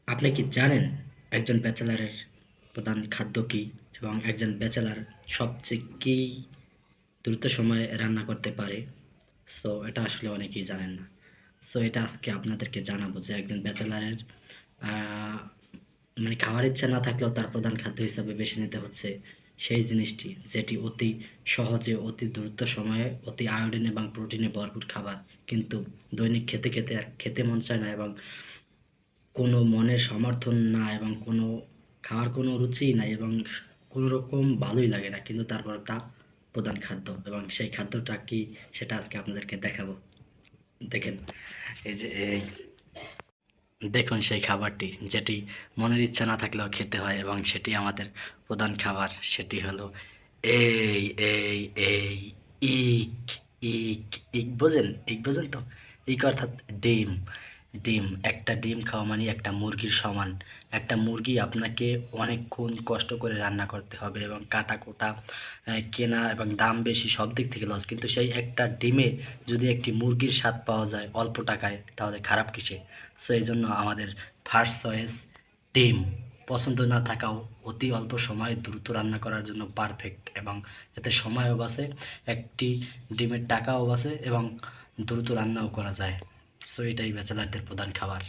আপনি কি জানেন একজন ব্যাচেলারের প্রধান খাদ্য কী এবং একজন ব্যাচেলার সবচেয়ে কী দ্রুত সময়ে রান্না করতে পারে? সো এটা আসলে অনেকেই জানেন না। সো এটা আজকে আপনাদেরকে জানাবো যে একজন ব্যাচেলারের আহ, মানে খাওয়ার ইচ্ছা না থাকলেও তার প্রধান খাদ্য হিসাবে বেছে নিতে হচ্ছে সেই জিনিসটি, যেটি অতি সহজে, অতি দ্রুত সময়ে, অতি আয়োডিন এবং প্রোটিনে ভরপুর খাবার, কিন্তু দৈনিক খেতে খেতে আর খেতে মন চায় না, এবং কোনো মনের সমর্থন না, এবং কোনো খাওয়ার কোনো রুচিই নাই, এবং কোনো রকম ভালোই লাগে না, কিন্তু তারপর তা প্রধান খাদ্য, এবং সেই খাদ্যটা কি সেটা আজকে আপনাদেরকে দেখাবো। দেখেন, এই যে দেখুন সেই খাবারটি যেটি মনের ইচ্ছা না থাকলেও খেতে হয়, এবং সেটি আমাদের প্রধান খাবার, সেটি হলো এই এই এই ইক ইক ইক বোঝেন? ইক বোঝেন তো? ইক অর্থাৎ ডিম। ডিম, একটা ডিম খাওয়া মানে একটা মুরগির সমান। একটা মুরগি আপনাকে অনেকক্ষণ কষ্ট করে রান্না করতে হবে, এবং কাটা কোটা কেনা, এবং দাম বেশি, সব দিক থেকে লস, কিন্তু সেই একটা ডিমে যদি একটি মুরগির স্বাদ পাওয়া যায় অল্প টাকায়, তাহলে খারাপ কিসে? সো এই জন্য আমাদের ফার্স্ট চয়েস ডিম। পছন্দ না থাকাও অতি অল্প সময়ে দ্রুত রান্না করার জন্য পারফেক্ট, এবং এতে সময়ও বাঁচে, একটি ডিমের টাকাও বাঁচে, এবং দ্রুত রান্নাও করা যায়। সো এটাই ব্যাচেলারদের প্রধান খাবার।